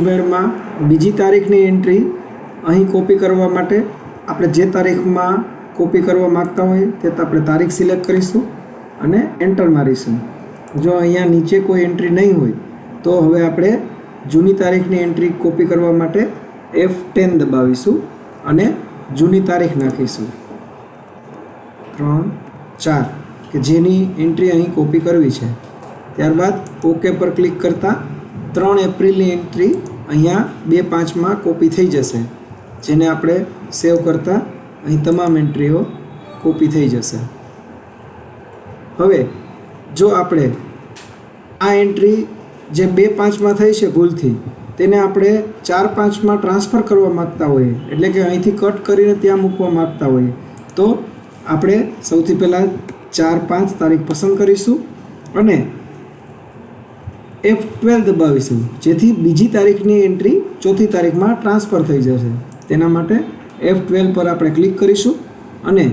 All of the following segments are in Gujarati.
મેળમાં બીજી તારીખની એન્ટ્રી અહીં કોપી કરવા માટે આપણે જે તારીખમાં કોપી કરવા માગતા હોય તે આપણે તારીખ સિલેક્ટ કરીશું અને એન્ટર મારીશું. જો અહીંયા નીચે કોઈ એન્ટ્રી નહીં હોય તો હવે આપણે જૂની તારીખની એન્ટ્રી કોપી કરવા માટે F10 દબાવીશું અને જૂની તારીખ નાખીશું 3/4 કે જેની એન્ટ્રી અહીં કોપી કરવી છે. ત્યારબાદ ઓકે પર ક્લિક કરતાં 3 એપ્રિલની એન્ટ્રી અહીંયા 2/5માં કોપી થઈ જશે, જેને આપણે સેવ કરતાં અહીં તમામ એન્ટ્રીઓ કોપી થઈ જશે. હવે જો આપણે આ એન્ટ્રી જે 2/5માં થઈ છે ભૂલથી, તેને આપણે 4/5માં ટ્રાન્સફર કરવા માગતા હોઈએ, એટલે કે અહીંથી કટ કરીને ત્યાં મૂકવા માગતા હોઈએ, તો આપણે સૌથી પહેલાં 4/5 તારીખ પસંદ કરીશું અને F12 દબાવીશું, જેથી બીજી તારીખની એન્ટ્રી ચોથી તારીખમાં ટ્રાન્સફર થઈ જશે. તેના માટે F12 પર આપણે ક્લિક કરીશું અને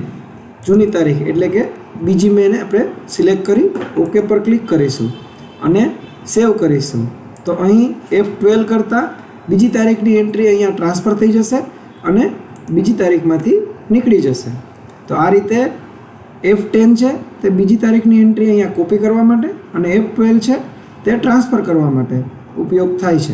જૂની તારીખ એટલે કે બીજી મેને આપણે સિલેક્ટ કરી ઓકે પર ક્લિક કરીશું અને સેવ કરીશું. તો અહીં F12 કરતાં બીજી તારીખની એન્ટ્રી અહીંયા ટ્રાન્સફર થઈ જશે અને બીજી તારીખમાંથી નીકળી જશે. તો આ રીતે F10 છે તે બીજી તારીખની એન્ટ્રી અહીંયા કોપી કરવા માટે અને F12 છે તે ટ્રાન્સફર કરવા માટે ઉપયોગ થાય છે.